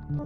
Yeah.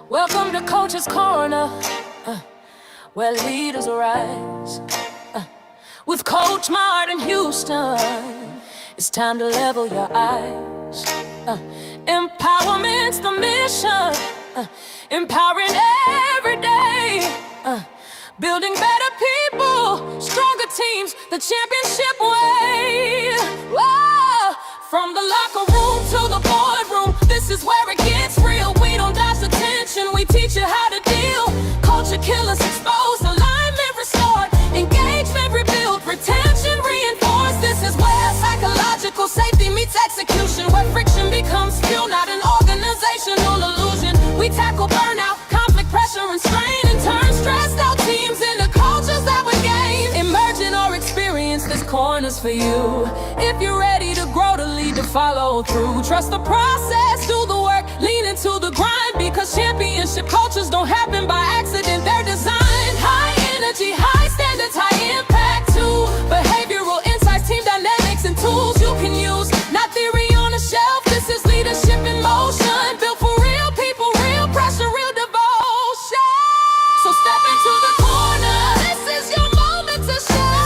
Welcome to Coach's Corner, where leaders rise. With Coach Martin Houston, it's time to level your eyes. Empowerment's the mission, empowering every day. Building better people, stronger teams, the championship way. Whoa! From the locker room to the boardroom, this is where it gets real. We don't dodge the tension, we teach you how to deal. Culture killers exposed, alignment restored, engagement rebuilt, retention reinforced. This is where psychological safety meets execution, where friction becomes fuel, not an organizational illusion. We tackle burnout, conflict, pressure, and strain, and turn stressed out teams into cultures that would gain. Emerging or experience, this corner's for you. If you're ready to grow, to lead, to follow through, trust the process, do the work, lean into the grind, because championship cultures don't happen by accident, they're designed. High energy, high standards, high impact too. Behavioral insights, team dynamics, and tools you can use. Not theory on a shelf, this is leadership in motion. Built for real people, real pressure, real devotion. So step into the corner, this is your moment to shine.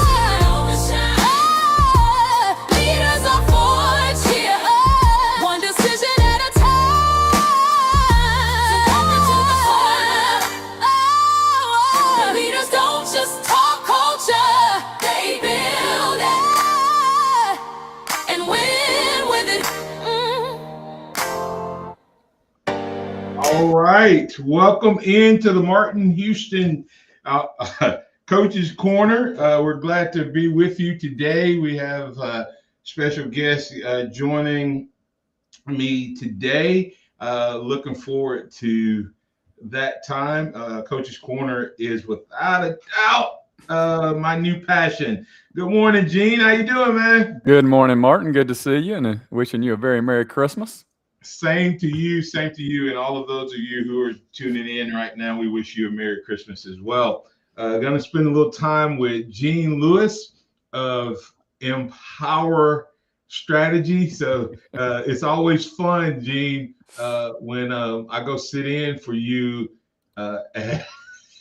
Leaders are forged here, one decision at a time. So step into the corner, just talk culture. They build it and win with it. All right. Welcome into the Martin Houston Coach's Corner. We're glad to be with you today. We have special guests joining me today. Looking forward to that time. Coach's Corner is without a doubt my new passion. Good morning, Gene. How you doing, man? Good morning, Martin. Good to see you, and wishing you a very Merry Christmas. Same to you, and all of those of you who are tuning in right now, we wish you a Merry Christmas as well. Going to spend a little time with Gene Lewis of Empower Strategy. So it's always fun, Gene, when I go sit in for you at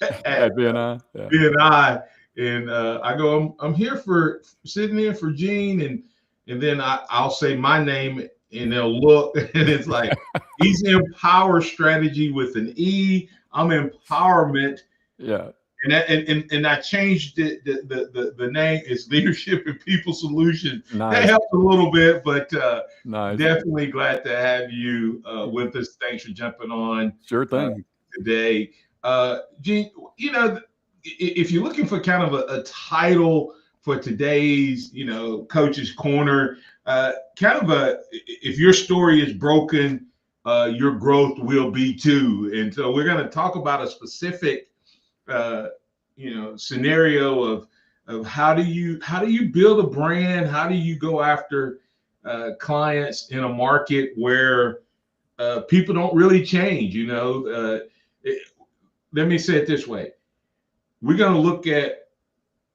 BNI. Yeah. BNI, and I go, I'm here for sitting in for Gene, and then I'll say my name, and they'll look, and it's like he's Empower Strategy with an E. I'm Empowerment. Yeah. And I changed the name. It's Leadership and People Solutions. Nice. That helped a little bit, but nice. Definitely glad to have you with us. Thanks for jumping on. Sure thing. Today, Gene, if you're looking for kind of a title for today's, Coach's Corner, if your story is broken, your growth will be too. And so we're going to talk about a specific, scenario of how do you build a brand? How do you go after clients in a market where people don't really change? Let me say it this way. We're going to look at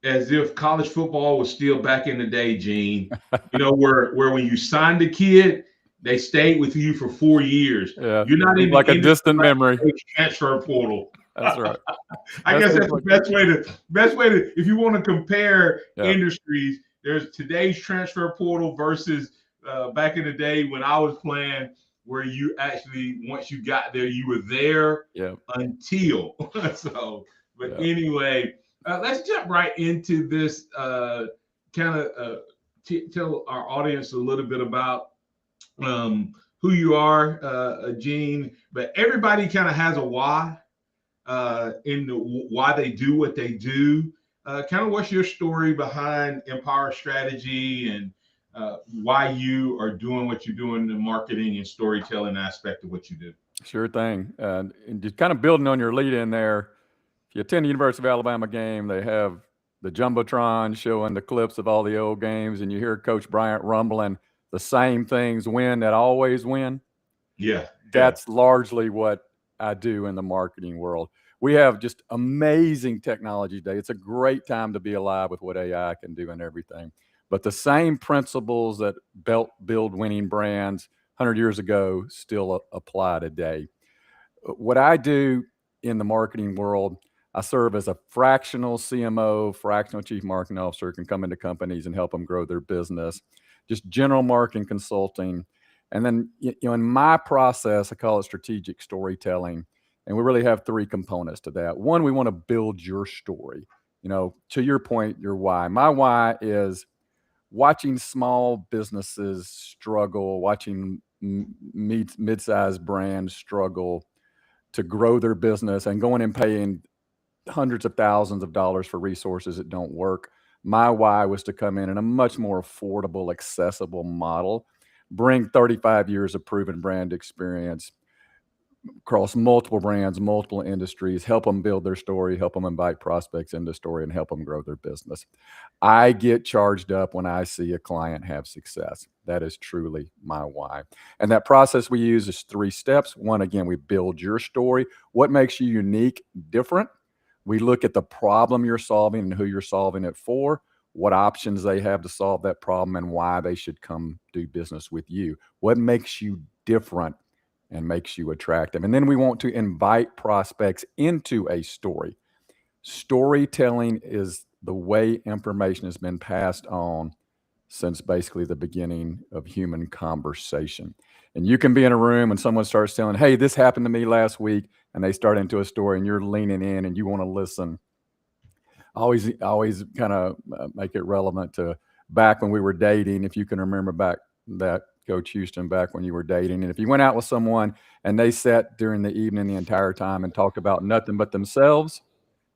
as if college football was still back in the day, Gene, where when you signed a kid, they stayed with you for 4 years. Yeah, you're not in like a distant memory. Transfer portal. That's right. I guess that's the best way to if you want to compare industries. There's today's transfer portal versus back in the day when I was playing, where you actually, once you got there, you were there until. Anyway, let's jump right into this. Tell our audience a little bit about who you are, Gene. But everybody kind of has a why. Why they do what they do. Kind of what's your story behind Empower Strategy and why you are doing what you're doing in the marketing and storytelling aspect of what you do. Sure thing. And just kind of building on your lead in there, if you attend the University of Alabama game, they have the Jumbotron showing the clips of all the old games, and you hear Coach Bryant rumbling, the same things win that always win. Yeah. That's largely what I do in the marketing world. We have just amazing technology today. It's a great time to be alive with what AI can do and everything. But the same principles that build winning brands 100 years ago still apply today. What I do in the marketing world, I serve as a fractional CMO, fractional chief marketing officer, can come into companies and help them grow their business. Just general marketing consulting. And then, in my process, I call it strategic storytelling. And we really have 3 components to that. One, we want to build your story. To your point, your why. My why is watching small businesses struggle, watching mid-sized brands struggle to grow their business and going and paying hundreds of thousands of dollars for resources that don't work. My why was to come in a much more affordable, accessible model, bring 35 years of proven brand experience across multiple brands, multiple industries, help them build their story, help them invite prospects into the story, and help them grow their business. I get charged up when I see a client have success. That is truly my why. And that process we use is 3 steps. One, again, we build your story. What makes you unique, different? We look at the problem you're solving and who you're solving it for, what options they have to solve that problem, and why they should come do business with you. What makes you different and makes you attractive? And then we want to invite prospects into a story. Storytelling is the way information has been passed on since basically the beginning of human conversation. And you can be in a room and someone starts telling, hey, this happened to me last week, and they start into a story and you're leaning in and you want to listen. always kind of make it relevant to back when we were dating. If you can remember back that, Coach Houston, back when you were dating, and if you went out with someone and they sat during the evening the entire time and talked about nothing but themselves,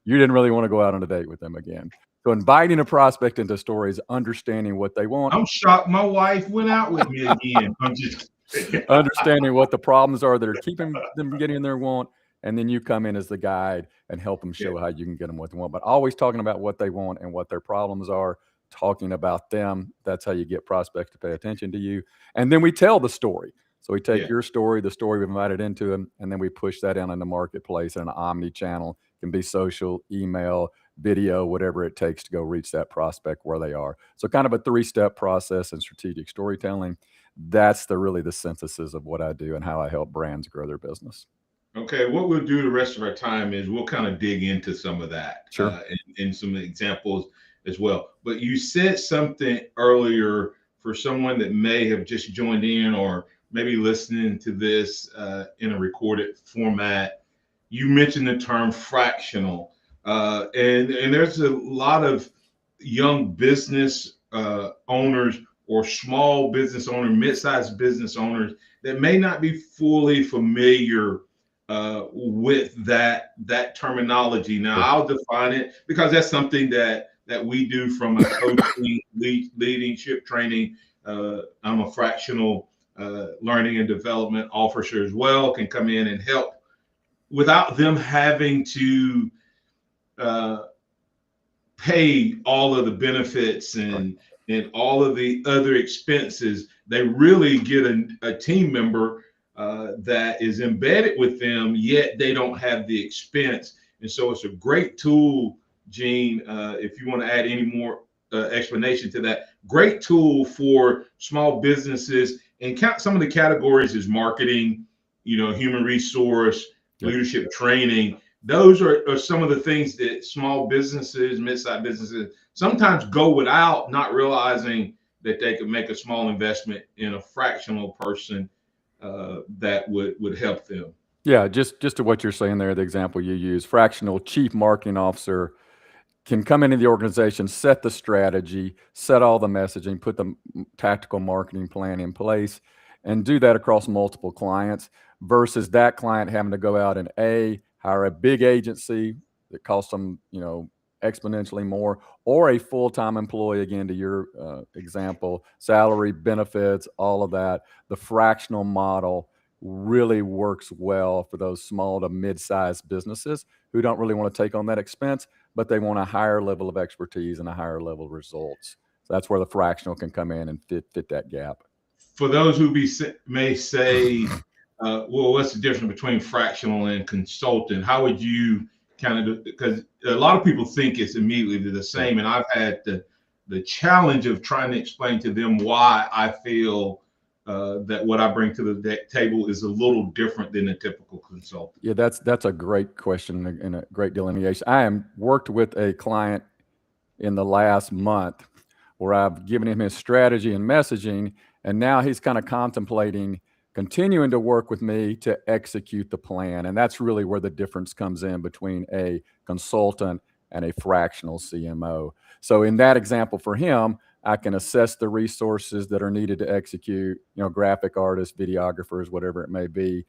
you didn't really want to go out on a date with them again. So inviting a prospect into stories, understanding what they want, I'm shocked my wife went out with me again. I'm just kidding. understanding what the problems are that are keeping them from getting their want, and then you come in as the guide and help them Yeah, show how you can get them what they want. But always talking about what they want and what their problems are, talking about them. That's how you get prospects to pay attention to you. And then we tell the story. So we take yeah. your story, the story we've invited into them, and then we push that out in the marketplace in an omni-channel. It can be social, email, video, whatever it takes to go reach that prospect where they are. So kind of a 3-step process in strategic storytelling. That's really the synthesis of what I do and how I help brands grow their business. Okay, what we'll do the rest of our time is we'll kind of dig into some of that Sure. and some examples as well. But you said something earlier for someone that may have just joined in or maybe listening to this in a recorded format. You mentioned the term fractional, and there's a lot of young business owners or small business owners, mid-sized business owners that may not be fully familiar with that terminology. Now, Sure. I'll define it because that's something that we do from a coaching, leadership training. I'm a fractional learning and development officer as well. Can come in and help without them having to uh, pay all of the benefits Right. and all of the other expenses. They really get a team member that is embedded with them, yet they don't have the expense. And so it's a great tool, Gene. If you want to add any more explanation to that, great tool for small businesses. And some of the categories is marketing, human resource, Yep. leadership training. Those are some of the things that small businesses, mid-sized businesses sometimes go without, not realizing that they could make a small investment in a fractional person that would help them. Yeah, just to what you're saying there, the example you use, fractional chief marketing officer can come into the organization, set the strategy, set all the messaging, put the tactical marketing plan in place, and do that across multiple clients versus that client having to go out and hire a big agency that costs them, exponentially more, or a full-time employee, again, to your example, salary, benefits, all of that. The fractional model really works well for those small to mid-sized businesses who don't really want to take on that expense, but they want a higher level of expertise and a higher level of results. So that's where the fractional can come in and fit that gap. For those who may say, well, what's the difference between fractional and consultant? How would you kind of, because a lot of people think it's immediately the same, and I've had the challenge of trying to explain to them why I feel that what I bring to the table is a little different than a typical consultant. Yeah, that's a great question and a great delineation. I am worked with a client in the last month where I've given him his strategy and messaging, and now he's kind of contemplating continuing to work with me to execute the plan. And that's really where the difference comes in between a consultant and a fractional CMO. So in that example for him, I can assess the resources that are needed to execute, graphic artists, videographers, whatever it may be,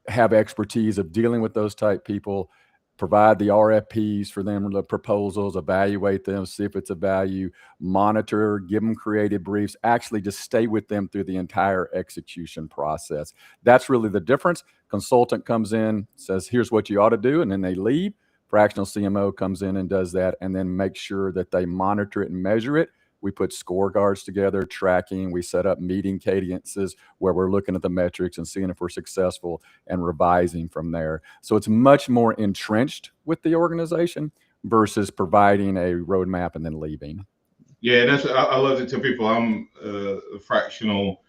have expertise of dealing with those type people, provide the RFPs for them, the proposals, evaluate them, see if it's a value, monitor, give them creative briefs, actually just stay with them through the entire execution process. That's really the difference. Consultant comes in, says, here's what you ought to do, and then they leave. Fractional CMO comes in and does that and then make sure that they monitor it and measure it. We put scorecards together, tracking. We set up meeting cadences where we're looking at the metrics and seeing if we're successful and revising from there. So it's much more entrenched with the organization versus providing a roadmap and then leaving. Yeah, I love to tell people I'm a fractional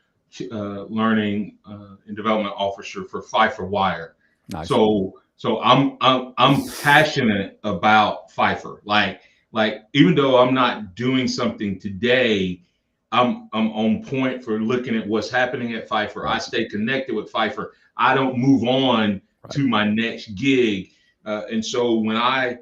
learning and development officer for Pfeiffer Wire. Nice. So I'm passionate about Pfeiffer. Like even though I'm not doing something today, I'm on point for looking at what's happening at Pfeiffer. Right. I stay connected with Pfeiffer. I don't move on Right. to my next gig And so when I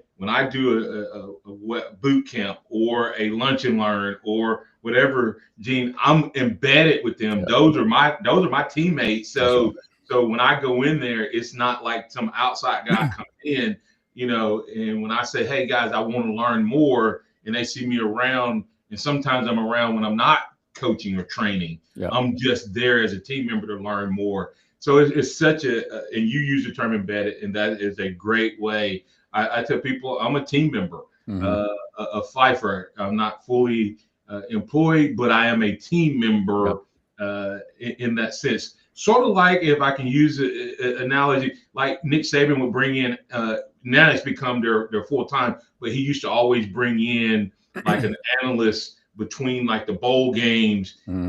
do a boot camp or a lunch and learn or whatever, Gene, I'm embedded with them. Yeah, Those are my teammates. that's right. So when I go in there, it's not like some outside guy coming in, and when I say, hey guys, I want to learn more, and they see me around, and sometimes I'm around when I'm not coaching or training. Yeah, I'm just there as a team member to learn more. So it's such and you use the term embedded, and that is a great way. I tell people I'm a team member, hmm uh, a Fifer. I'm not fully employed, but I am a team yep, member in that sense. Sort of like, if I can use an analogy, like Nick Saban would bring in. Now it's become their full time, but he used to always bring in like an analyst between like the bowl games hmm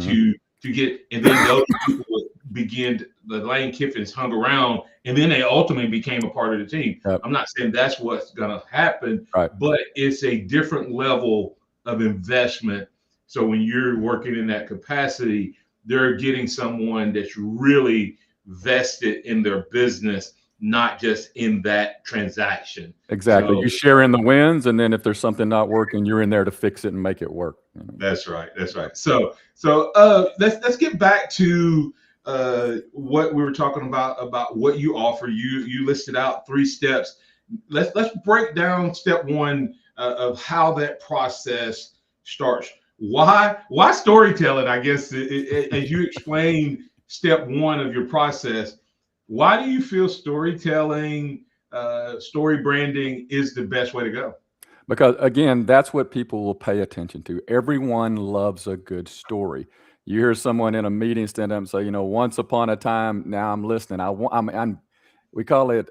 to get, and then those people would begin. The Lane Kiffins hung around, and then they ultimately became a part of the team. yep, I'm not saying that's what's going to happen, right. but it's a different level of investment. So when you're working in that capacity, they're getting someone that's really vested in their business, not just in that transaction. Exactly. So You share in the wins, and then if there's something not working, you're in there to fix it and make it work. that's right. That's Yep. right. So let's get back to what we were talking about what you offer. You listed out 3 steps. Let's break down step 1 of how that process starts. Why storytelling? I guess as you explained step 1 of your process, why do you feel storytelling, story branding is the best way to go? Because again, that's what people will pay attention to. Everyone loves a good story. You hear someone in a meeting stand up and say, once upon a time, now I'm listening. We call it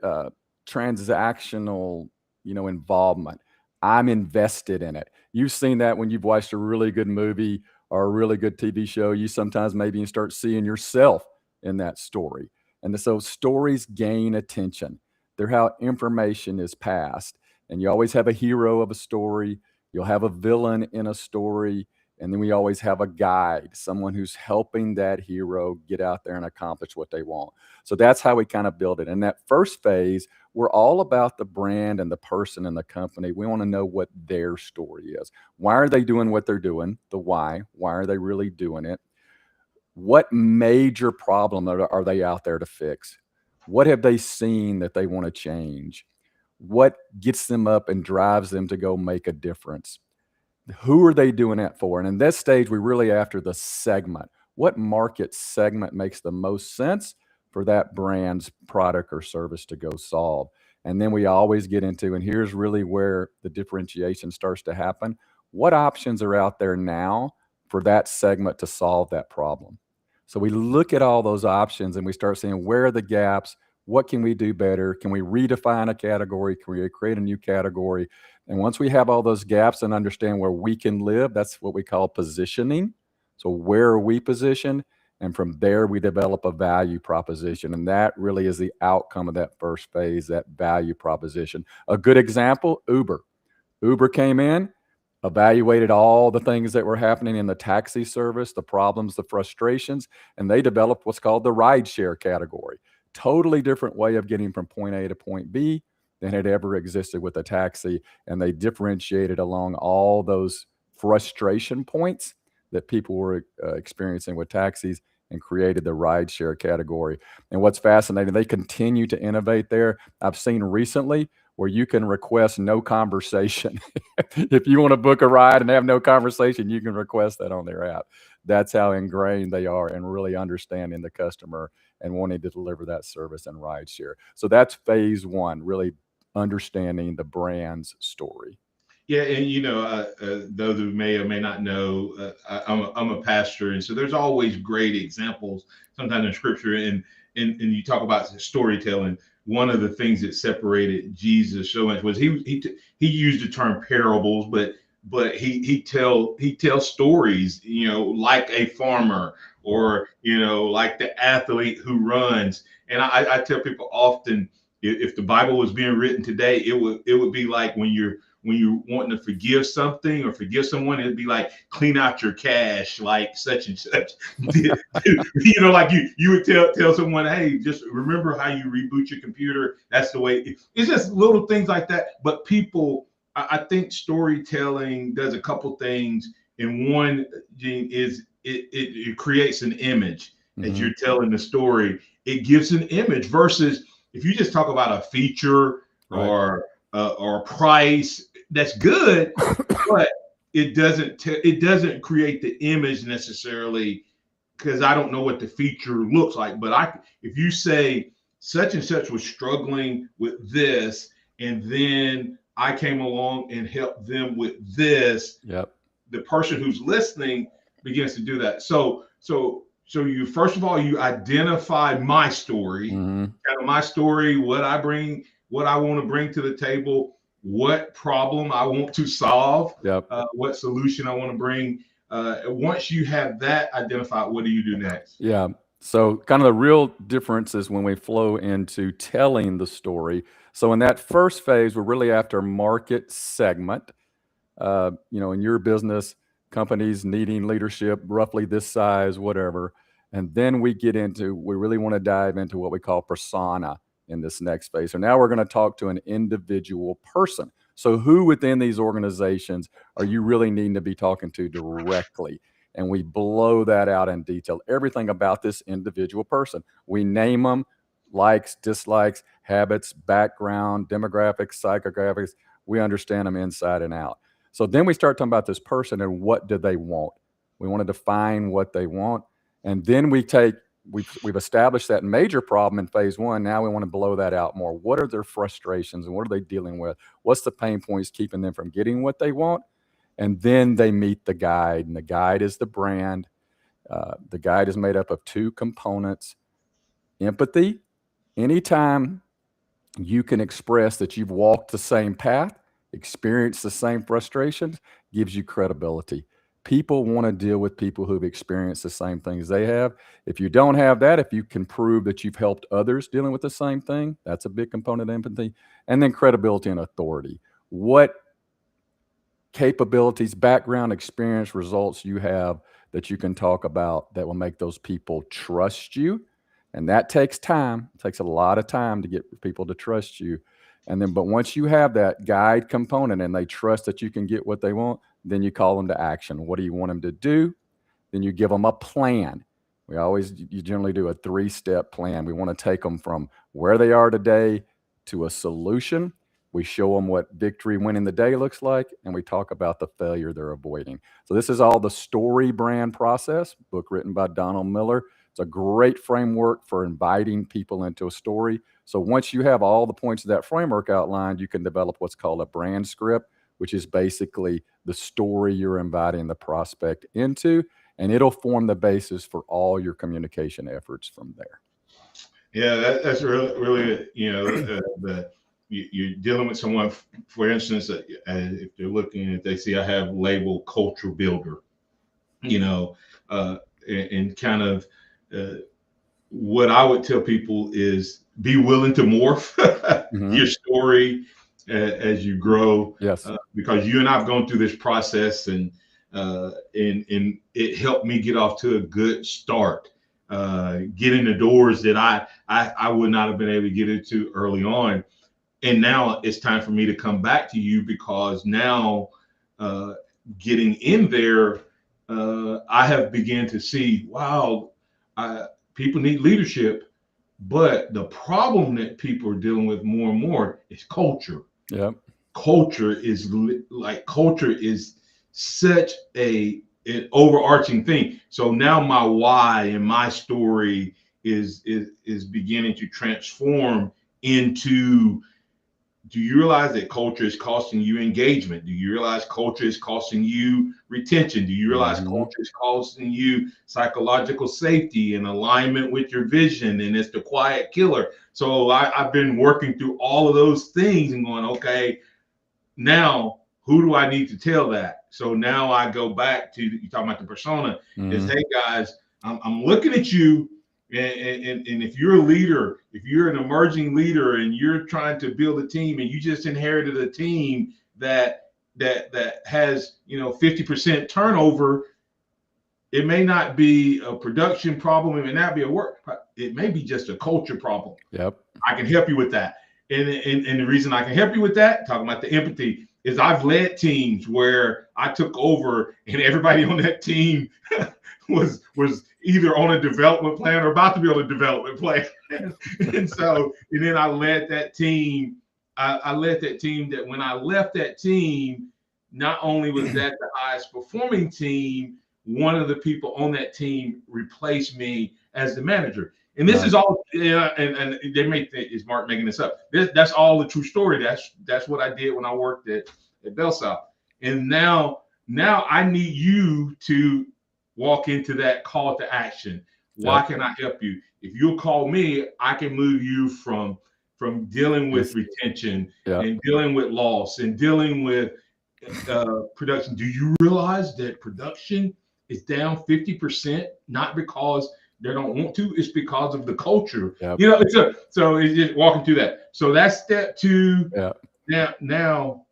transactional, involvement. I'm invested in it. You've seen that when you've watched a really good movie or a really good TV show. You sometimes maybe you start seeing yourself in that story. And so stories gain attention. They're how information is passed, and you always have a hero of a story. You'll have a villain in a story. And then we always have a guide, someone who's helping that hero get out there and accomplish what they want. So that's how we kind of build it. In that first phase, we're all about the brand and the person and the company. We want to know what their story is. Why are they doing what they're doing? The why. Why are they really doing it? What major problem are they out there to fix? What have they seen that they want to change? What gets them up and drives them to go make a difference? Who are they doing that for? And in this stage, we really after the segment. What market segment makes the most sense for that brand's product or service to go solve? And then we always get into, and here's really where the differentiation starts to happen. What options are out there now for that segment to solve that problem? So we look at all those options and we start saying, where are the gaps? What can we do better? Can we redefine a category? Can we create a new category? And once we have all those gaps and understand where we can live, that's what we call positioning. So where are we positioned? And from there, we develop a value proposition. And that really is the outcome of that first phase, that value proposition. A good example, Uber. Uber came in, evaluated all the things that were happening in the taxi service, the problems, the frustrations, and they developed what's called the rideshare category. Totally different way of getting from point A to point B than had ever existed with a taxi. And they differentiated along all those frustration points that people were experiencing with taxis and created the rideshare category. And what's fascinating, they continue to innovate there. I've seen recently where you can request no conversation. If you want to book a ride and have no conversation, you can request that on their app. That's how ingrained they are in really understanding the customer and wanting to deliver that service and rideshare. So that's phase 1, really understanding the brand's story. Yeah, and those who may or may not know, I'm a pastor, and so there's always great examples sometimes in scripture, and you talk about storytelling. One of the things that separated Jesus so much was he used the term parables, but he tells stories, like a farmer or like the athlete who runs. And I tell people often, if the Bible was being written today, it would be like when when you're wanting to forgive something or forgive someone, it'd be like clean out your cache, like such and such. Like you would tell someone, hey, just remember how you reboot your computer. That's the way. It's just little things like that. But people, I think storytelling does a couple things. And one, Gene, is it creates an image as you're telling the story. It gives an image versus if you just talk about a feature or a price, that's good, but it doesn't create the image necessarily, because I don't know what the feature looks like. But if you say such and such was struggling with this, and then I came along and helped them with this, the person who's listening begins to do that. So you, first of all, you identify my story, kind of my story, what I bring, what I want to bring to the table, what problem I want to solve, what solution I want to bring. Once you have that identified, what do you do next? Yeah. So kind of the real difference is when we flow into telling the story. So in that first phase, we're really after market segment. In your business, companies needing leadership, roughly this size, whatever. And then we really want to dive into what we call persona in this next phase. So now we're going to talk to an individual person. So who within these organizations are you really needing to be talking to directly? And we blow that out in detail, everything about this individual person. We name them, likes, dislikes, habits, background, demographics, psychographics. We understand them inside and out. So then we start talking about this person and what do they want. We want to define what they want. And then we've established that major problem in phase one. Now we want to blow that out more. What are their frustrations and what are they dealing with? What's the pain points keeping them from getting what they want? And then they meet the guide, and the guide is the brand. The guide is made up of two components: empathy. Anytime you can express that you've walked the same path, experienced the same frustrations, gives you credibility. People want to deal with people who've experienced the same things they have. If you don't have that, if you can prove that you've helped others dealing with the same thing, that's a big component of empathy. And then credibility and authority. What capabilities, background, experience, results you have that you can talk about that will make those people trust you. And that takes time. It takes a lot of time to get people to trust you. But once you have that guide component and they trust that you can get what they want, then you call them to action. What do you want them to do? Then you give them a plan. You generally do a 3-step plan. We want to take them from where they are today to a solution. We show them what victory winning the day looks like, and we talk about the failure they're avoiding. So this is all the story brand process, book written by Donald Miller. It's a great framework for inviting people into a story. So once you have all the points of that framework outlined, you can develop what's called a brand script, which is basically the story you're inviting the prospect into, and it'll form the basis for all your communication efforts from there. Yeah, that's really you're dealing with someone, for instance, if they're looking, if they see I have labeled culture builder, and kind of what I would tell people is be willing to morph your story as you grow. Yes. Because you and I have gone through this process, and it helped me get off to a good start, get in the doors that I would not have been able to get into early on. And now it's time for me to come back to you, because now getting in there, I have begun to see, wow, people need leadership, but the problem that people are dealing with more and more is culture. Yeah. Culture is such an overarching thing. So now my why and my story is beginning to transform into, do you realize that culture is costing you engagement? Do you realize culture is costing you retention? Do you realize culture is costing you psychological safety and alignment with your vision? And it's the quiet killer. So I've been working through all of those things and going, okay, now who do I need to tell that? So now I go back to, you talking about the persona, is, hey guys, I'm looking at you. And if you're a leader, if you're an emerging leader and you're trying to build a team and you just inherited a team that has 50% turnover, it may not be a production problem. It may not be a work. It may be just a culture problem. Yep. I can help you with that. And the reason I can help you with that, talking about the empathy, is I've led teams where I took over and everybody on that team was either on a development plan or about to be on a development plan. and then I led that team. I led that team that when I left that team, not only was that the highest performing team, one of the people on that team replaced me as the manager. And this is all, and they may think, is Mark making this up? That's all the true story. That's what I did when I worked at Bell South. And now I need you to walk into that call to action. Why can I help you? If you'll call me, I can move you from dealing with retention and dealing with loss and dealing with production. Do you realize that production is down 50%, not because they don't want to, it's because of the culture. So it's just walking through that. So that's step 2. Now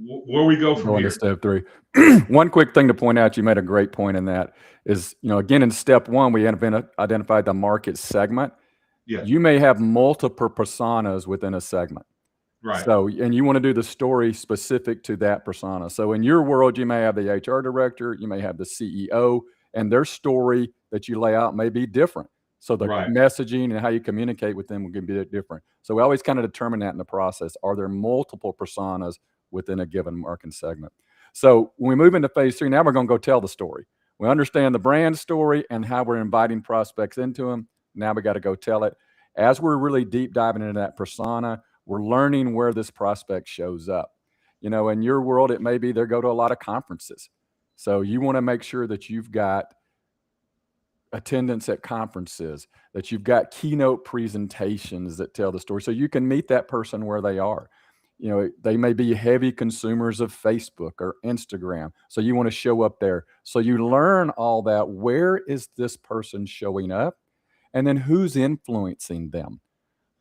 where we go from here. To step 3. One quick thing to point out, you made a great point in that, is, again, in step 1, we identified the market segment. You may have multiple personas within a segment. Right. So, and you want to do the story specific to that persona. So in your world, you may have the HR director, you may have the CEO, and their story that you lay out may be different. So the messaging and how you communicate with them can be different. So we always kind of determine that in the process. Are there multiple personas within a given market segment? So when we move into phase 3, now we're going to go tell the story. We understand the brand story and how we're inviting prospects into them. Now we got to go tell it. As we're really deep diving into that persona, we're learning where this prospect shows up. In your world, it may be they go to a lot of conferences. So you want to make sure that you've got attendance at conferences, that you've got keynote presentations that tell the story, so you can meet that person where they are. They may be heavy consumers of Facebook or Instagram. So you want to show up there. So you learn all that. Where is this person showing up? And then who's influencing them?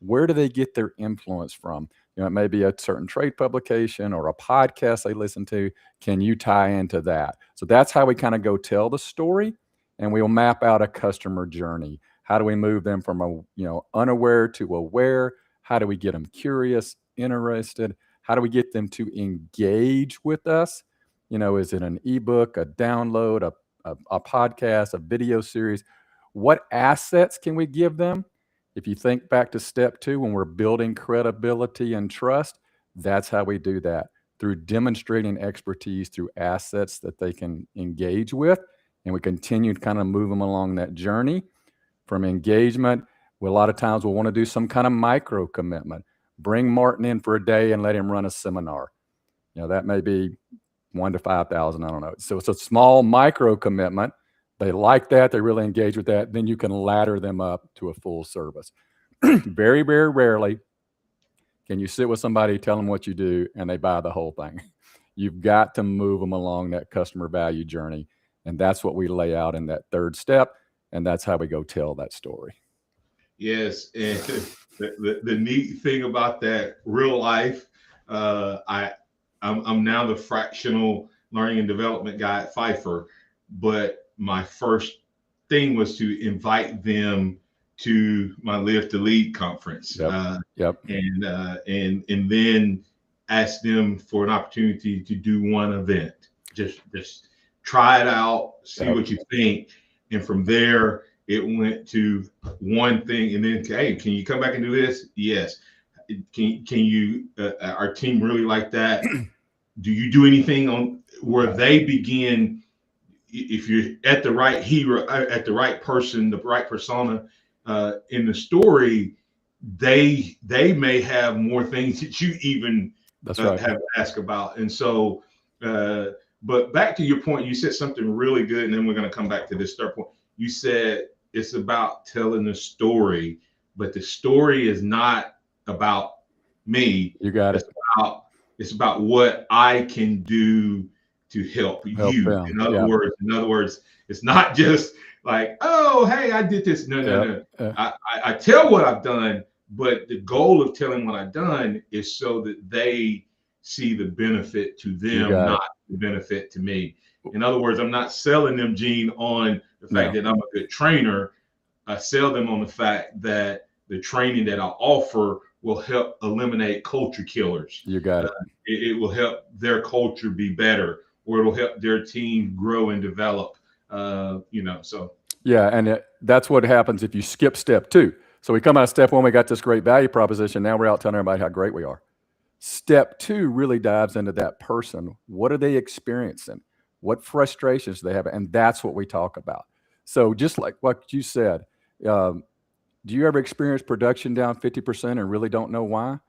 Where do they get their influence from? It may be a certain trade publication or a podcast they listen to. Can you tie into that? So that's how we kind of go tell the story, and we'll map out a customer journey. How do we move them from unaware to aware? How do we get them curious, interested? How do we get them to engage with us? Is it an ebook, a download, a podcast, a video series? What assets can we give them? If you think back to step 2, when we're building credibility and trust, that's how we do that, through demonstrating expertise, through assets that they can engage with. And we continue to kind of move them along that journey from engagement. A lot of times we'll want to do some kind of micro commitment. Bring Martin in for a day and let him run a seminar. That may be $1,000 to $5,000. I don't know. So it's a small micro commitment. They like that. They really engage with that. Then you can ladder them up to a full service. Very, very rarely can you sit with somebody, tell them what you do, and they buy the whole thing. You've got to move them along that customer value journey. And that's what we lay out in that 3rd step. And that's how we go tell that story. Yes. And the neat thing about that, real life, I'm now the fractional learning and development guy at Pfeiffer, but my first thing was to invite them to my Live to Lead conference. And then ask them for an opportunity to do one event. Just try it out, see what you think. And from there, it went to one thing. And then, hey, can you come back and do this? Yes. Can you, our team really like that? Do you do anything on where they begin? If you're at the right hero, at the right person, the right persona in the story, they may have more things that you even have to ask about. And so, but back to your point, you said something really good, and then we're going to come back to this 3rd point. You said it's about telling the story, but the story is not about me. You got it. It's about what I can do to help you. Them. In other words, it's not just like, oh, hey, I did this. No. I tell what I've done, but the goal of telling what I've done is so that they see the benefit to You them, got it. not the benefit to me. In other words, I'm not selling them, Gene, on the fact No. that I'm a good trainer. I sell them on the fact that the training that I offer will help eliminate culture killers. You got it. It will help their culture be better, or it'll help their team grow and develop. So Yeah, and that's what happens if you skip step 2. So we come out of step 1, we got this great value proposition. Now we're out telling everybody how great we are. Step 2 really dives into that person. What are they experiencing? What frustrations do they have? And that's what we talk about. So just like what you said, do you ever experience production down 50% and really don't know why?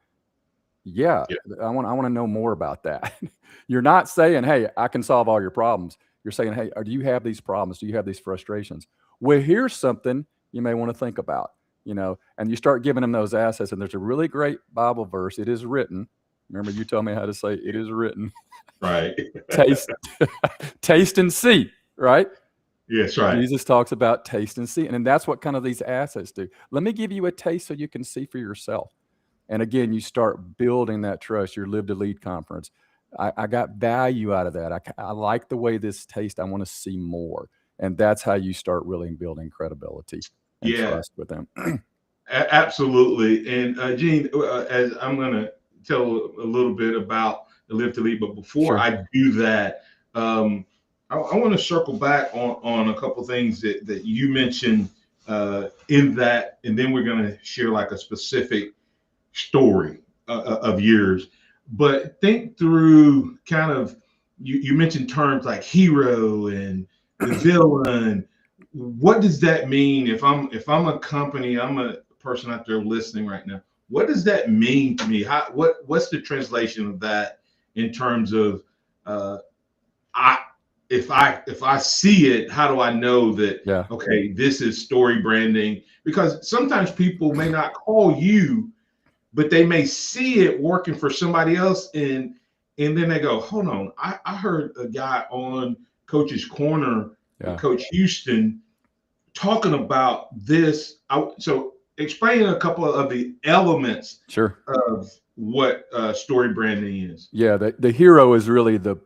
Yeah, yeah, I want to know more about that. You're not saying, "Hey, I can solve all your problems." You're saying, "Hey, do you have these problems? Do you have these frustrations?" Well, here's something you may want to think about, and you start giving them those assets. And there's a really great Bible verse. It is written. Remember, you told me how to say it is written. right. Taste, taste and see, right? Yes, right. Jesus talks about taste and see. And that's what kind of these assets do. Let me give you a taste so you can see for yourself. And again, you start building that trust. Your Live to Lead conference. I got value out of that. I like the way this tastes. I want to see more. And that's how you start really building credibility and Yeah, trust with them. absolutely. And Gene, as I'm going to tell a little bit about the Live to Lead, but before Sure. I do that, I want to circle back on a couple things that you mentioned in that, and then we're going to share like a specific story of yours. But think through kind of, you mentioned terms like hero and the villain. What does that mean if I'm a company, I'm a person out there listening right now? What does that mean to me? What's the translation of that in terms of I if I see it, how do I know that Yeah. okay, this is story branding? Because sometimes people may not call you, but they may see it working for somebody else, and then they go, hold on, I heard a guy on Coach's Corner, Yeah. Coach Houston, talking about this. So explain a couple of the elements Sure. of what story branding is. Yeah. The hero is really the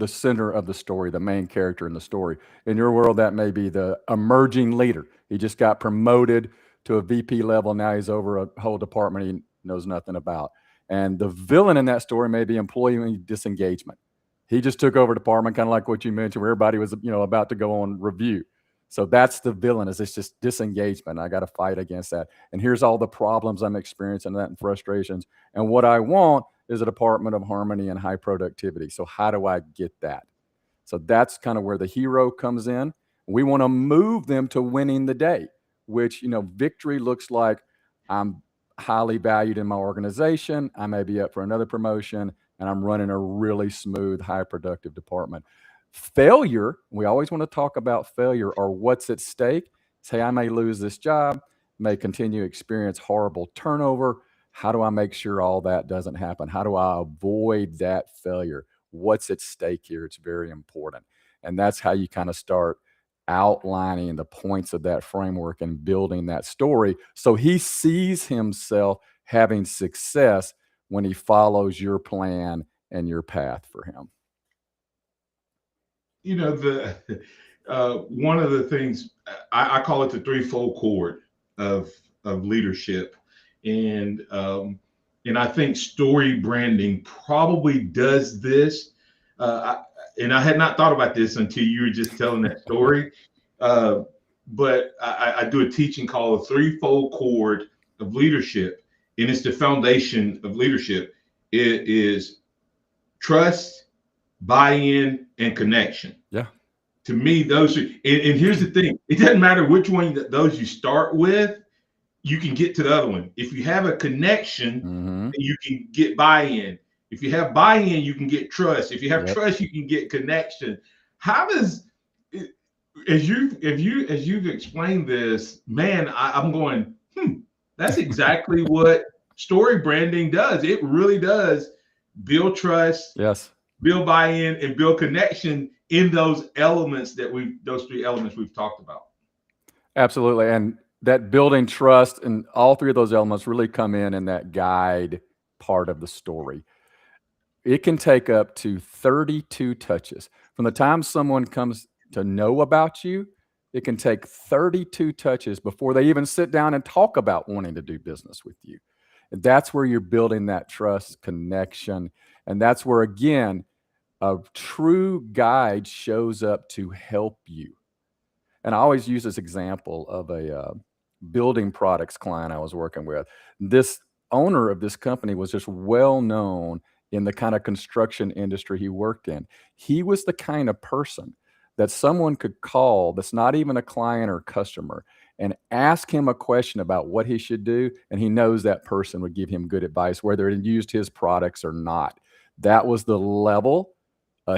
center of the story, the main character in the story. In your world, that may be the emerging leader. He just got promoted to a VP level. Now he's over a whole department he knows nothing about. And the villain in that story may be employee disengagement. He just took over a department, kind of like what you mentioned, where everybody was, about to go on review. So that's the villain, is it's just disengagement. I got to fight against that. And here's all the problems I'm experiencing, that and frustrations. And what I want is a department of harmony and high productivity. So how do I get that? So that's kind of where the hero comes in. We want to move them to winning the day, which, victory looks like I'm highly valued in my organization. I may be up for another promotion, and I'm running a really smooth, high productive department. Failure, we always want to talk about failure or what's at stake. Say, I may lose this job, may continue to experience horrible turnover. How do I make sure all that doesn't happen? How do I avoid that failure? What's at stake here? It's very important. And that's how you kind of start outlining the points of that framework and building that story. So he sees himself having success when he follows your plan and your path for him. The one of the things I call it the threefold cord of leadership, and I think story branding probably does this. And I had not thought about this until you were just telling that story. But I do a teaching called the threefold cord of leadership, and it's the foundation of leadership. It is trust, buy-in, and connection. Yeah. To me, those are, and here's the thing, it doesn't matter which one that those you start with, you can get to the other one. If you have a connection, you can get buy-in. If you have buy-in, you can get trust. If you have trust, you can get connection. How does, as you've explained this, man, I'm going, that's exactly what story branding does. It really does build trust, Yes, build buy-in, and build connection in those elements those three elements we've talked about. absolutely. And that building trust and all three of those elements really come in that guide part of the story. it can take up to 32 touches. From the time someone comes to know about you, it can take 32 touches before they even sit down and talk about wanting to do business with you. And that's where you're building that trust connection. And that's where, again, a true guide shows up to help you. And I always use this example of a building products client I was working with. This owner of this company was just well known in the kind of construction industry he worked in. He was the kind of person that someone could call that's not even a client or customer and ask him a question about what he should do, and he knows that person would give him good advice, whether it used his products or not. That was the level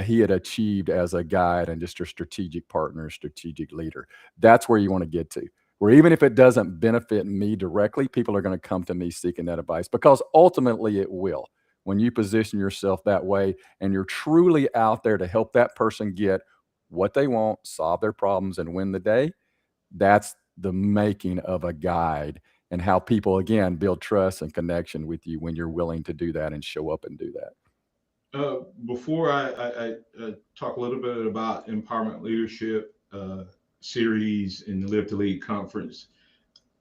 he had achieved as a guide and just a strategic partner, strategic leader. That's where you want to get to, where even if it doesn't benefit me directly, people are going to come to me seeking that advice, because ultimately it will. When you position yourself that way and you're truly out there to help that person get what they want, solve their problems, and win the day, that's the making of a guide, and how people, again, build trust and connection with you when you're willing to do that and show up and do that. Before I talk a little bit about empowerment leadership series in the Live to Lead conference,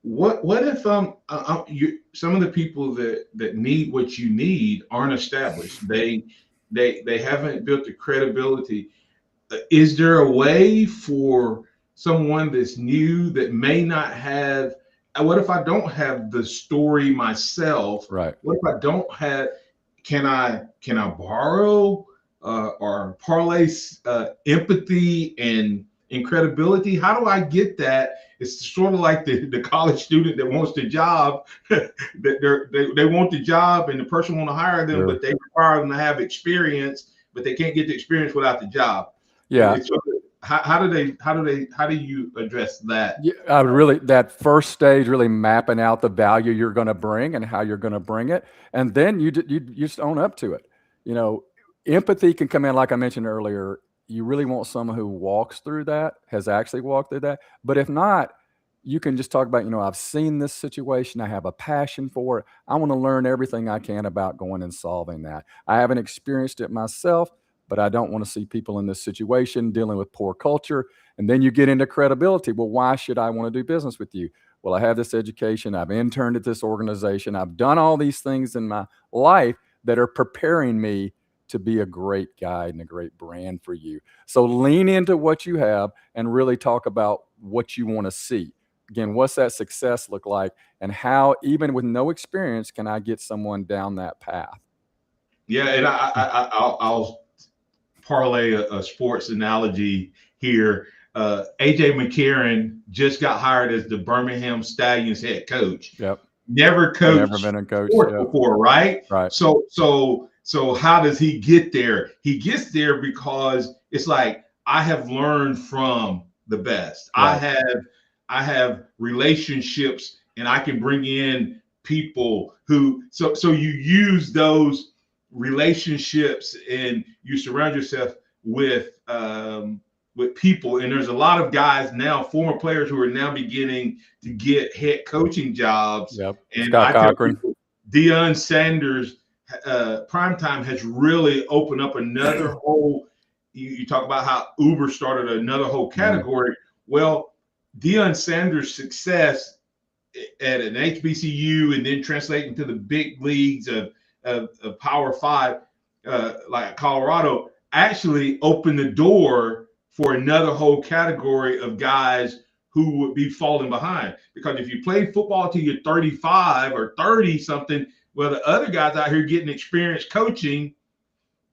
what if some of the people that need what you need aren't established? They haven't built the credibility. Is there a way for someone that's new that may not have? What if I don't have the story myself? Right. What if I don't have? Can I borrow or parlay empathy and credibility? How do I get that? It's sort of like the college student that wants the job, that they want the job and the person want to hire them, Sure. but they require them to have experience, but they can't get the experience without the job. Yeah. How do you address that? Yeah, I would really, that first stage, really mapping out the value you're going to bring and how you're going to bring it, and then you just own up to it. You know, empathy can come in, like I mentioned earlier. You really want someone who walks through that, has actually walked through that. But if not, you can just talk about, I've seen this situation. I have a passion for it. I want to learn everything I can about going and solving that. I haven't experienced it myself, but I don't want to see people in this situation dealing with poor culture. And then you get into credibility. Well, why should I want to do business with you? Well, I have this education. I've interned at this organization. I've done all these things in my life that are preparing me to be a great guide and a great brand for you. So lean into what you have and really talk about what you want to see. Again, what's that success look like, and how, even with no experience, can I get someone down that path? Yeah, and I'll parlay a sports analogy here. AJ McCarron just got hired as the Birmingham Stallions head coach. Yep. Never coached Never been a coach before, right? Right. So how does he get there? He gets there because it's like, I have learned from the best. Right. I have relationships, and I can bring in people who. So you use those relationships, and you surround yourself with people. And there's a lot of guys now, former players, who are now beginning to get head coaching jobs. Yep. And Scott I tell Cochran. people, Deion Sanders primetime has really opened up another whole. You talk about how Uber started another whole category. Well, Deion Sanders' success at an HBCU and then translating to the big leagues of Power 5, like Colorado, actually opened the door for another whole category of guys who would be falling behind. Because if you played football till you're 35 or 30 something, well, the other guys out here getting experience coaching,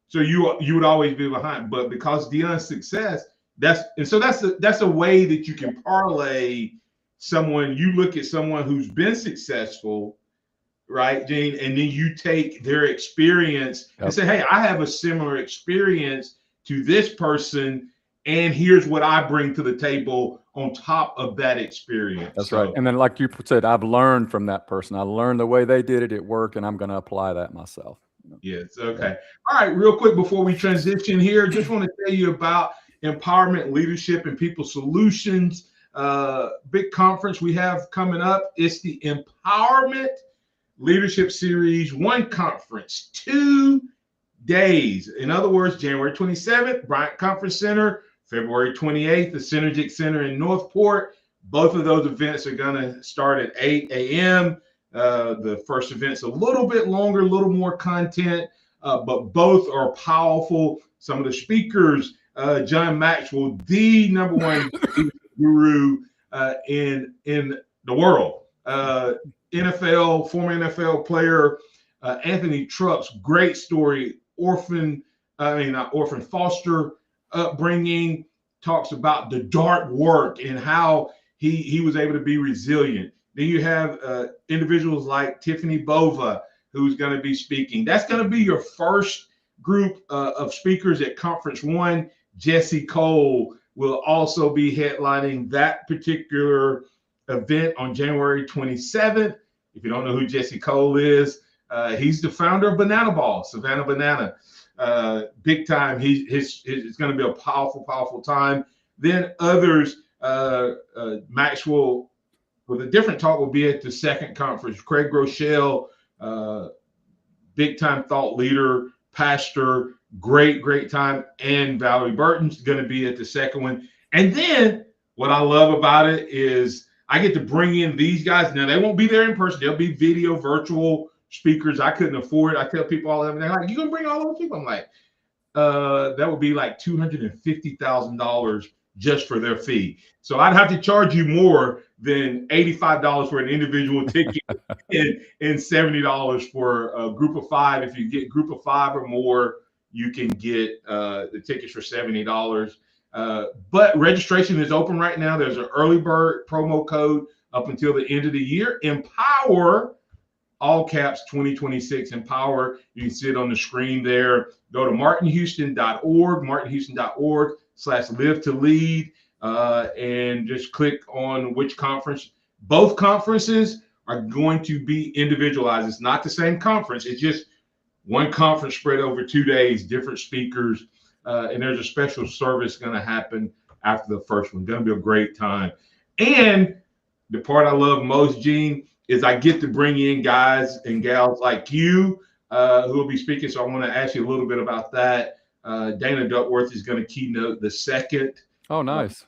so you would always be behind. But because Deion's success, that's a way that you can parlay someone. You look at someone who's been successful, right, Gene, and then you take their experience and say, hey, I have a similar experience to this person, and here's what I bring to the table on top of that experience. That's right. And then, like you said, I've learned from that person. I learned the way they did it. It worked, and I'm going to apply that myself. Yes. Okay. Yeah. All right. Real quick before we transition here, just want to tell you about Empowerment, Leadership, and People Solutions. Big conference we have coming up. It's the Empowerment Leadership Series 1 conference, 2 days. In other words, January 27th, Bryant Conference Center, February 28th, the Synergic Center in Northport. Both of those events are going to start at 8 a.m. The first event's a little bit longer, a little more content, but both are powerful. Some of the speakers, John Maxwell, the number one guru in the world, NFL, former NFL player, Anthony Trump's great story, not orphan, foster upbringing, talks about the dark work and how he was able to be resilient. Then you have individuals like Tiffany Bova, who's going to be speaking. That's going to be your first group of speakers at Conference 1. Jesse Cole will also be headlining that particular event on January 27th. If you don't know who Jesse Cole is, he's the founder of Banana Ball, Savannah Banana. Big time. It's going to be a powerful, powerful time. Then others, Maxwell, with a different talk, will be at the second conference. Craig Rochelle, big time thought leader, pastor, great time. And Valerie Burton's going to be at the second one. And then what I love about it is I get to bring in these guys. Now, they won't be there in person. They'll be video, virtual speakers. I couldn't afford it. I tell people all the time, they're like, you going to bring all those people? I'm like, that would be like $250,000 just for their fee. So I'd have to charge you more than $85 for an individual ticket and $70 for a group of 5. If you get group of 5 or more, you can get the tickets for $70. But registration is open right now. There's an early bird promo code up until the end of the year. Empower, all caps 2026, Empower. You can see it on the screen there. Go to martinhouston.org, martinhouston.org/live to lead, and just click on which conference. Both conferences are going to be individualized. It's not the same conference. It's just one conference spread over 2 days, different speakers, and there's a special service going to happen after the first one. Going to be a great time. And the part I love most, Gene, is I get to bring in guys and gals like you who will be speaking. So I want to ask you a little bit about that. Dana Duckworth is going to keynote the second. Oh, nice.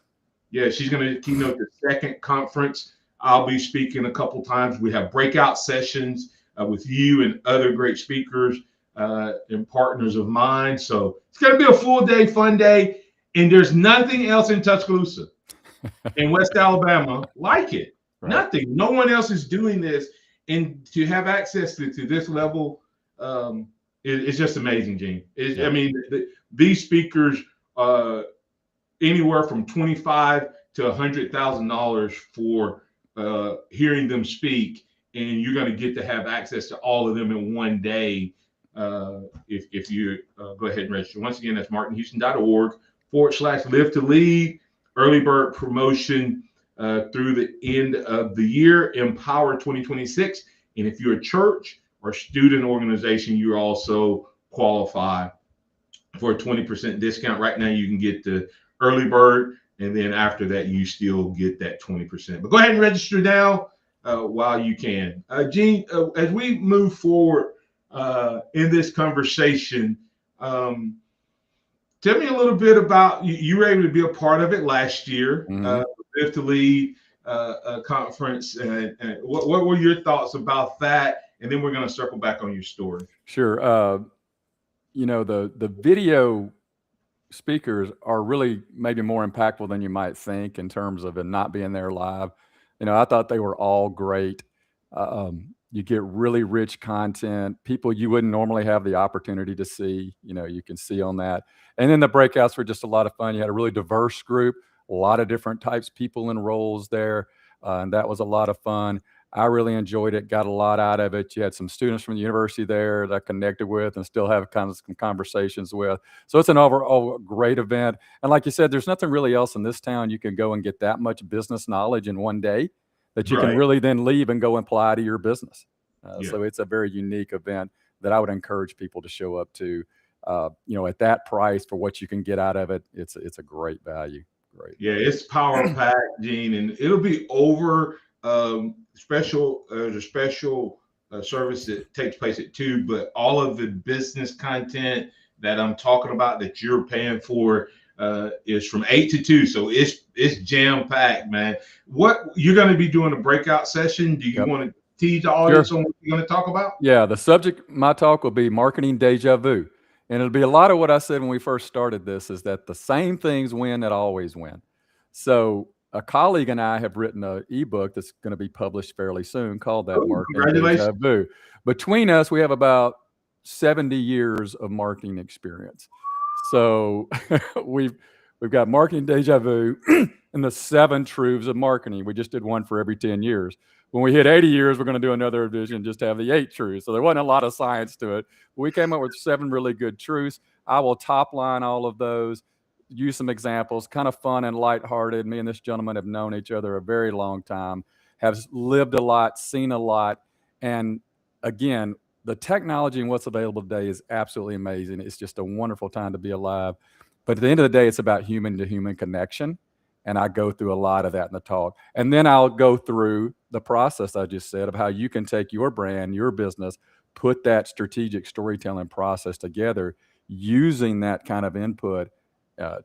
Yeah, she's going to keynote the second conference. I'll be speaking a couple times. We have breakout sessions with you and other great speakers and partners of mine. So it's going to be a full day, fun day. And there's nothing else in Tuscaloosa, in West Alabama, like it. Right. Nothing. No one else is doing this. And to have access to this level, it's just amazing, Gene. I mean, these speakers, anywhere from $25,000 to $100,000 for hearing them speak, and you're going to get to have access to all of them in one day if you go ahead and register. Once again, that's martinhouston.org/live to lead. Early bird promotion through the end of the year, Empower 2026. And if you're a church or student organization, you also qualify for a 20% discount. Right now, you can get the early bird, and then after that, you still get that 20%. But go ahead and register now while you can. Gene, as we move forward in this conversation, tell me a little bit about you were able to be a part of it last year, Live to Lead conference. And what were your thoughts about that? And then we're going to circle back on your story. Sure. The video speakers are really maybe more impactful than you might think in terms of it not being there live. I thought they were all great. You get really rich content, people you wouldn't normally have the opportunity to see, you can see on that. And then the breakouts were just a lot of fun. You had a really diverse group, a lot of different types, people in roles there. And that was a lot of fun. I really enjoyed it, got a lot out of it. You had some students from the university there that I connected with and still have kind of some conversations with. So it's an overall great event. And like you said, there's nothing really else in this town you can go and get that much business knowledge in one day that you can really then leave and go apply to your business. So it's a very unique event that I would encourage people to show up to. At that price for what you can get out of it, it's a great value. Great. Yeah, it's power packed, Gene, and it'll be over. There's a special service that takes place at 2, but all of the business content that I'm talking about that you're paying for is from 8 to 2. So it's jam packed, man. What you're going to be doing a breakout session? Do you want to tease the audience on what you're going to talk about? Yeah, the subject, my talk will be marketing deja vu. And it'll be a lot of what I said when we first started this, is that the same things win that always win. So a colleague and I have written an ebook that's going to be published fairly soon called that Marketing Deja Vu. Between us, we have about 70 years of marketing experience. So we've got Marketing Deja Vu and the 7 truths of marketing. We just did one for every 10 years. When we hit 80 years, we're going to do another edition and just have the 8 truths. So there wasn't a lot of science to it. We came up with 7 really good truths. I will top line all of those, use some examples, kind of fun and lighthearted. Me and this gentleman have known each other a very long time, have lived a lot, seen a lot. And again, the technology and what's available today is absolutely amazing. It's just a wonderful time to be alive. But at the end of the day, it's about human to human connection. And I go through a lot of that in the talk. And then I'll go through the process I just said of how you can take your brand, your business, put that strategic storytelling process together using that kind of input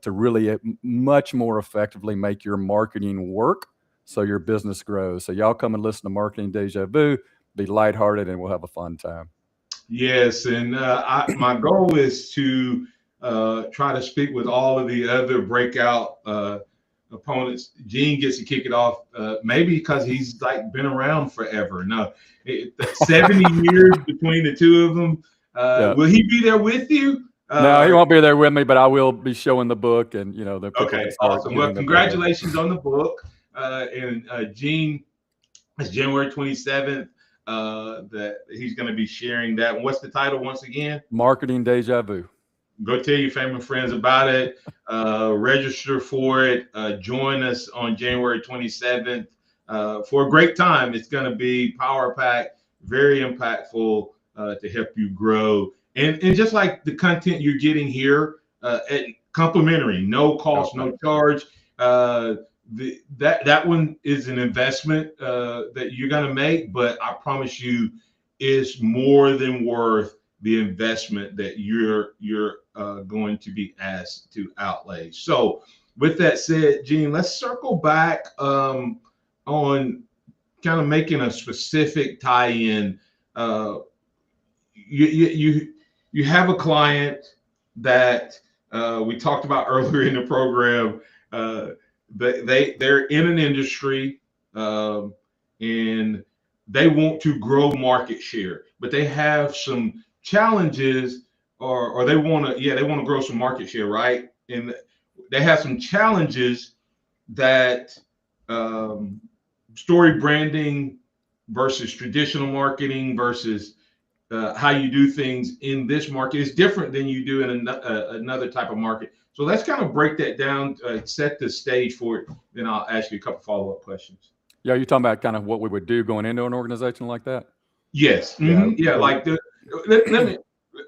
to really much more effectively make your marketing work so your business grows. So y'all come and listen to Marketing Deja Vu, be lighthearted, and we'll have a fun time. Yes, and my goal is to try to speak with all of the other breakout opponents. Gene gets to kick it off, maybe because he's like been around forever. No, 70 years between the two of them. Will he be there with you? No, he won't be there with me, but I will be showing the book, and the okay, awesome. Well, congratulations on the book. And Gene, it's January 27th. That he's going to be sharing that. And what's the title once again? Marketing Deja Vu. Go tell your family and friends about it. Register for it. Join us on January 27th for a great time. It's going to be power packed, very impactful to help you grow. And just like the content you're getting here, at complimentary, no cost, no charge. That one is an investment that you're going to make, but I promise you, it's more than worth the investment that you're going to be asked to outlay. So, with that said, Gene, let's circle back on kind of making a specific tie-in. You have a client that we talked about earlier in the program. They're in an industry and they want to grow market share, but they have some challenges, or they want to grow some market share, right? And they have some challenges that story branding versus traditional marketing versus how you do things in this market is different than you do in another type of market. So let's kind of break that down, set the stage for it. Then I'll ask you a couple follow-up questions. Yeah, you're talking about kind of what we would do going into an organization like that? Yes. Mm-hmm. Yeah. Like let me,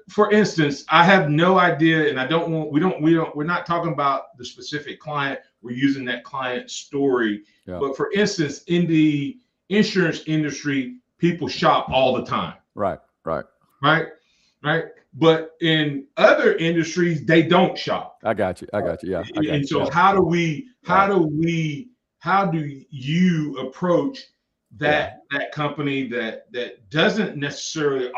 for instance, I have no idea, and I don't want, we're not talking about the specific client. We're using that client story. Yeah. But for instance, in the insurance industry, people shop all the time. Right. But in other industries, they don't shop. I got you. Yeah. And so how do you approach that company that doesn't necessarily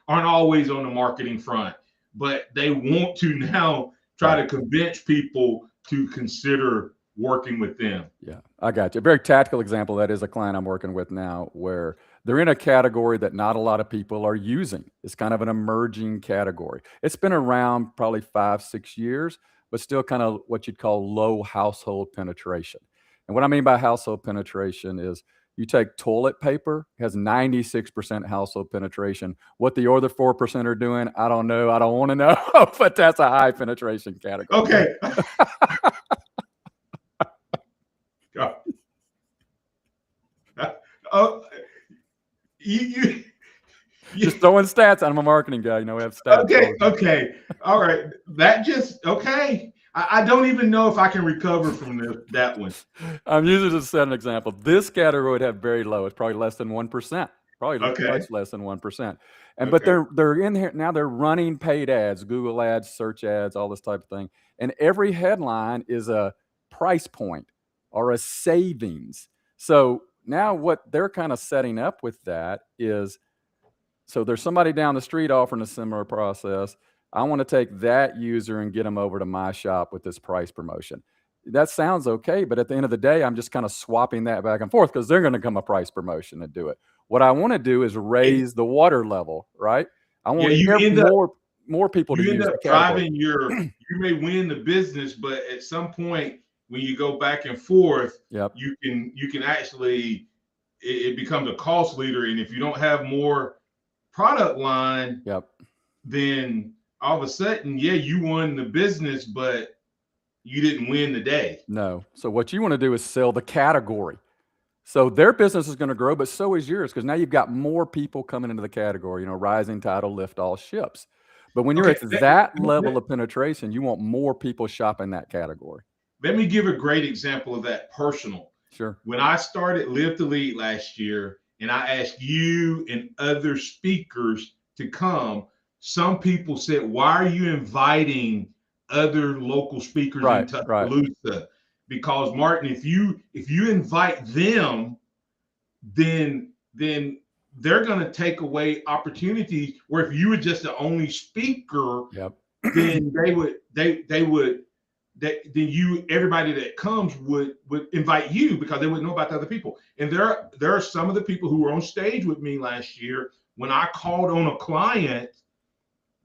aren't always on the marketing front, but they want to now try to convince people to consider working with them? Yeah, I got you. A very tactical example of that is a client I'm working with now where they're in a category that not a lot of people are using. It's kind of an emerging category. It's been around probably 5-6 years, but still kind of what you'd call low household penetration. And what I mean by household penetration is you take toilet paper, has 96% household penetration. What the other 4% are doing, I don't know. I don't want to know, but that's a high penetration category. Okay. You just throwing stats. I'm a marketing guy. We have stats. Okay. All right. That just okay. I don't even know if I can recover from that one. I'm using it to set an example. This category would have very low. It's probably less than 1%. probably Okay. much less than 1%. And but Okay. they're in here now. They're running paid ads, Google ads, search ads, all this type of thing. And every headline is a price point or a savings. So now what they're kind of setting up with that is, so there's somebody down the street offering a similar process. I want to take that user and get them over to my shop with this price promotion. That sounds okay, but at the end of the day, I'm just kind of swapping that back and forth because they're going to come a price promotion and do it. What I want to do is And raise the water level, right? I yeah, want more people to you end use up the category. driving you may win the business, but at some point when you go back and forth, Yep. you can actually it becomes a cost leader. And if you don't have more product line, Yep. then all of a sudden, yeah, you won the business, but you didn't win the day. No. So what you want to do is sell the category. So their business is going to grow, but so is yours, because now you've got more people coming into the category. Rising tide will lift all ships. But when you're Okay, at that level of penetration, you want more people shopping that category. let me give a great example of that personal. Sure. When I started Live to Lead last year, and I asked you and other speakers to come, some people said, "Why are you inviting other local speakers in Right. Tuscaloosa?" Because Martin, if you invite them, then they're going to take away opportunities. Where if you were just the only speaker, Yep. then then everybody that comes would invite you because they wouldn't know about the other people. And there are some of the people who were on stage with me last year when I called on a client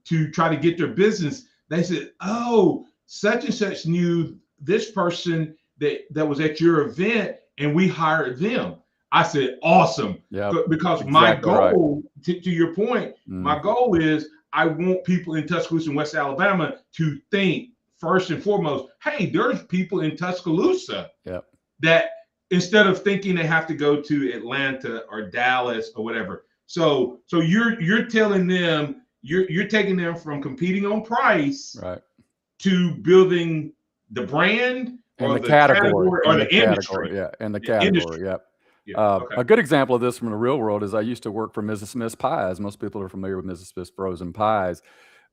to try to get their business. They said, "Oh, such and such knew this person that was at your event, and we hired them." I said, "Awesome." Yep. Because That's my exactly right. goal, to your point, my goal is I want people in Tuscaloosa and West Alabama to think first and foremost, hey, there's people in Tuscaloosa Yep. that instead of thinking they have to go to Atlanta or Dallas or whatever. So you're telling them you're taking them from competing on price Right. to building the brand And or the the category. category or And the the industry. category. Yeah. And the The category. industry. Yep. Yeah. Okay. A good example of this from the real world is I used to work for Mrs. Smith's Pies. Most people are familiar with Mrs. Smith's frozen pies.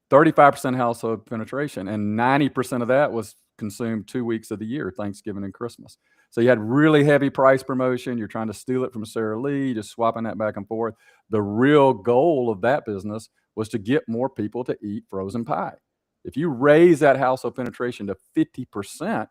35% household penetration, and 90% of that was consumed 2 weeks of the year, Thanksgiving and Christmas. So you had really heavy price promotion. You're trying to steal it from Sara Lee, just swapping that back and forth. The real goal of that business was to get more people to eat frozen pie. If you raise that household penetration to 50%,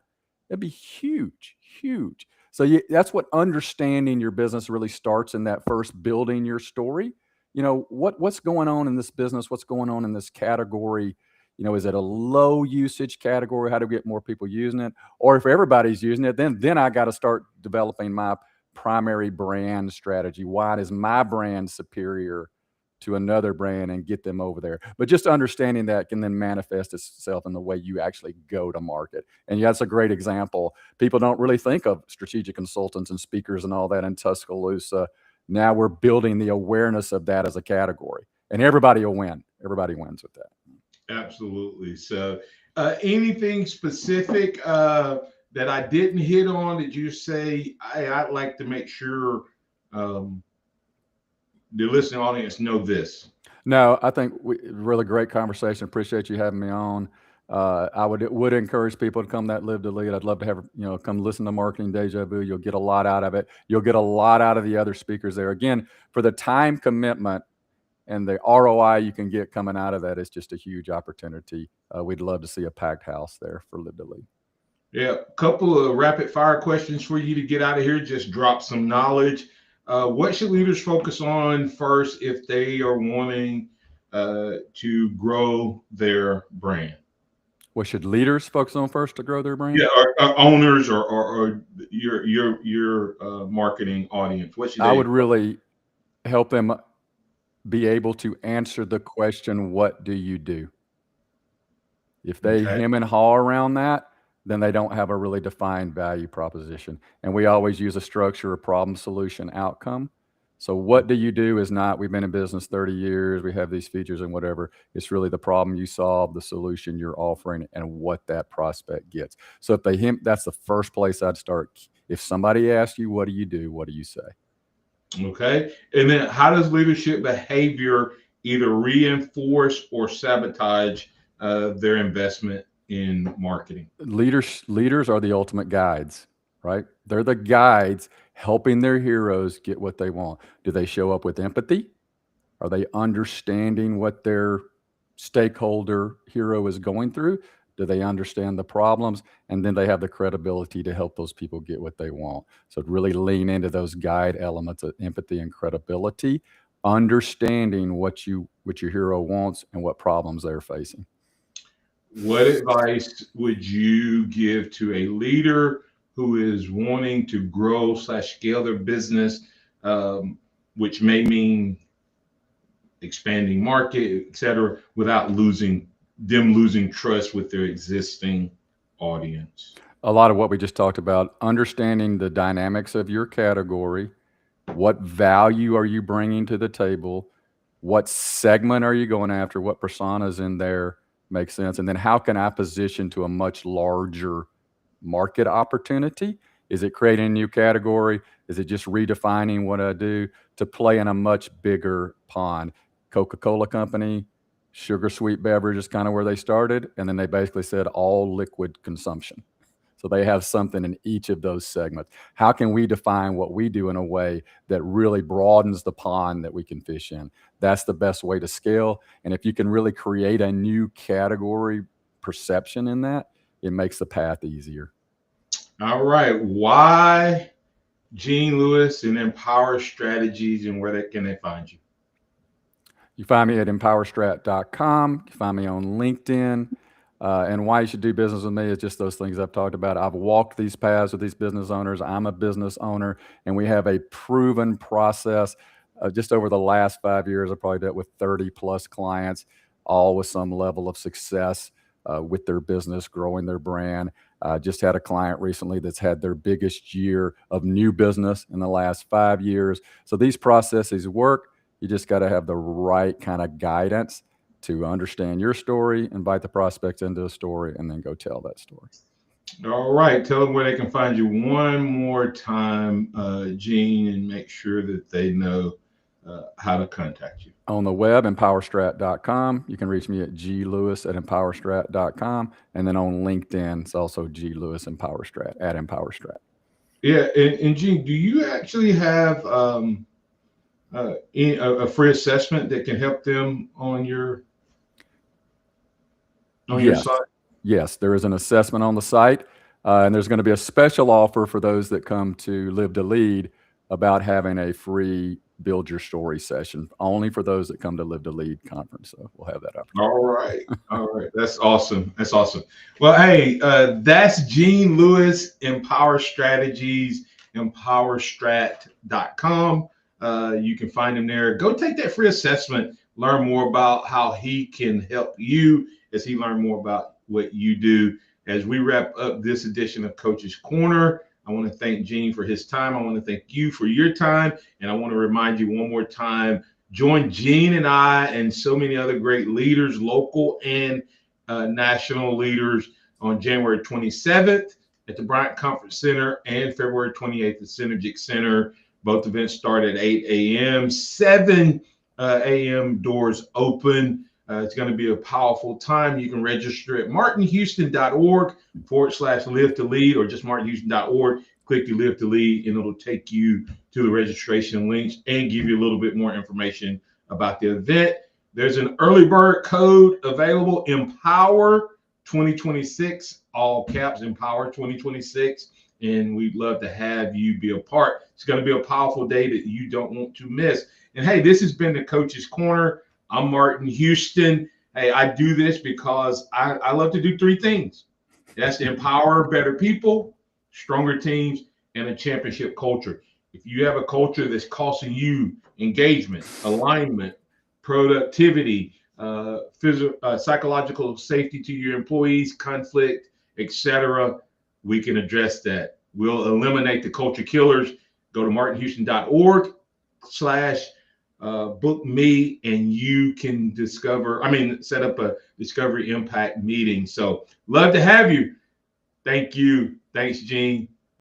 it'd be huge, huge. So that's what understanding your business really starts in, that first building your story. What's going on in this business? What's going on in this category? Is it a low usage category? How do we get more people using it? Or if everybody's using it, then I got to start developing my primary brand strategy. Why is my brand superior to another brand, and get them over there? But just understanding that can then manifest itself in the way you actually go to market. And yeah, that's a great example. People don't really think of strategic consultants and speakers and all that in Tuscaloosa. Now we're building the awareness of that as a category, and everybody will win. Everybody wins with that. Absolutely. So, anything specific that I didn't hit on that you say I'd like to make sure the listening audience know this? No, I think really great conversation. Appreciate you having me on. I would encourage people to come that Live to Lead. I'd love to have come listen to Marketing Deja Vu. You'll get a lot out of it. You'll get a lot out of the other speakers there. Again, for the time commitment and the ROI you can get coming out of that, is just a huge opportunity. We'd love to see a packed house there for Live to Lead. Yeah, a couple of rapid fire questions for you to get out of here. Just drop some knowledge. What should leaders focus on first if they are wanting to grow their brand? What should leaders focus on first to grow their brand? Yeah, or owners or your marketing audience. What should I they? would really help them be able to answer the question, what do you do? If they hem and haw around that, then they don't have a really defined value proposition. And we always use a structure, a problem, solution, outcome. So what do you do is not, we've been in business 30 years, we have these features and whatever. It's really the problem you solve, the solution you're offering, and what that prospect gets. So if they hem, that's the first place I'd start. If somebody asks you, what do you do? What do you say? Okay. And then how does leadership behavior either reinforce or sabotage their investment in marketing? Leaders are the ultimate guides, right? They're the guides helping their heroes get what they want. Do they show up with empathy? Are they understanding what their stakeholder hero is going through? Do they understand the problems? And then they have the credibility to help those people get what they want. So really lean into those guide elements of empathy and credibility, understanding what your hero wants and what problems they're facing. What advice would you give to a leader who is wanting to grow slash scale their business, which may mean expanding market, et cetera, without losing trust with their existing audience? A lot of what we just talked about, understanding the dynamics of your category, what value are you bringing to the table, what segment are you going after, what personas in there make sense, and then how can I position to a much larger market opportunity? Is it creating a new category? Is it just redefining what I do to play in a much bigger pond? Coca-Cola Company, sugar sweet beverage is kind of where they started, and then they basically said all liquid consumption. So they have something in each of those segments. How can we define what we do in a way that really broadens the pond that we can fish in? That's the best way to scale. And if you can really create a new category perception in that, it makes the path easier. All right. Why Gene Lewis and Empower Strategies, and where can they find you? You find me at empowerstrat.com. You find me on LinkedIn. And why you should do business with me is just those things I've talked about. I've walked these paths with these business owners. I'm a business owner, and we have a proven process. Just over the last 5 years, I've probably dealt with 30 plus clients, all with some level of success with their business, growing their brand. Just had a client recently that's had their biggest year of new business in the last 5 years. So these processes work. You just got to have the right kind of guidance to understand your story, invite the prospects into a story, and then go tell that story. All right. Tell them where they can find you one more time, Gene, and make sure that they know how to contact you. On the web, empowerstrat.com. You can reach me at glewis@empowerstrat.com. And then on LinkedIn, it's also glewis empowerstrat at empowerstrat. Yeah. And Gene, do you actually have a free assessment that can help them on your Yes. site? Yes, there is an assessment on the site, and there's going to be a special offer for those that come to Live to Lead about having a free Build Your Story session, only for those that come to Live to Lead conference. So we'll have that opportunity. All right. All right. That's awesome. That's awesome. Well, hey, that's Gene Lewis, Empower Strategies, empowerstrat.com. You can find him there. Go take that free assessment, learn more about how he can help you as he learns more about what you do. As we wrap up this edition of Coach's Corner, I want to thank Gene for his time. I want to thank you for your time. And I want to remind you one more time, join Gene and I and so many other great leaders, local and national leaders, on January 27th at the Bryant Conference Center and February 28th at the Synergic Center. Both events start at 8 a.m., 7 a.m. doors open. It's going to be a powerful time. You can register at martinhouston.org/live to lead, or just martinhouston.org. Click the Live to Lead, and it'll take you to the registration links and give you a little bit more information about the event. There's an early bird code available, Empower 2026, all caps, Empower 2026. And we'd love to have you be a part. It's going to be a powerful day that you don't want to miss. And hey, this has been the Coach's Corner. I'm Martin Houston. Hey, I do this because I love to do three things. That's to empower better people, stronger teams, and a championship culture. If you have a culture that's costing you engagement, alignment, productivity, psychological safety to your employees, conflict, etc., we can address that. We'll eliminate the culture killers. Go to martinhouston.org/book me, and you can set up a Discovery Impact meeting. So love to have you. Thank you. Thanks, Gene.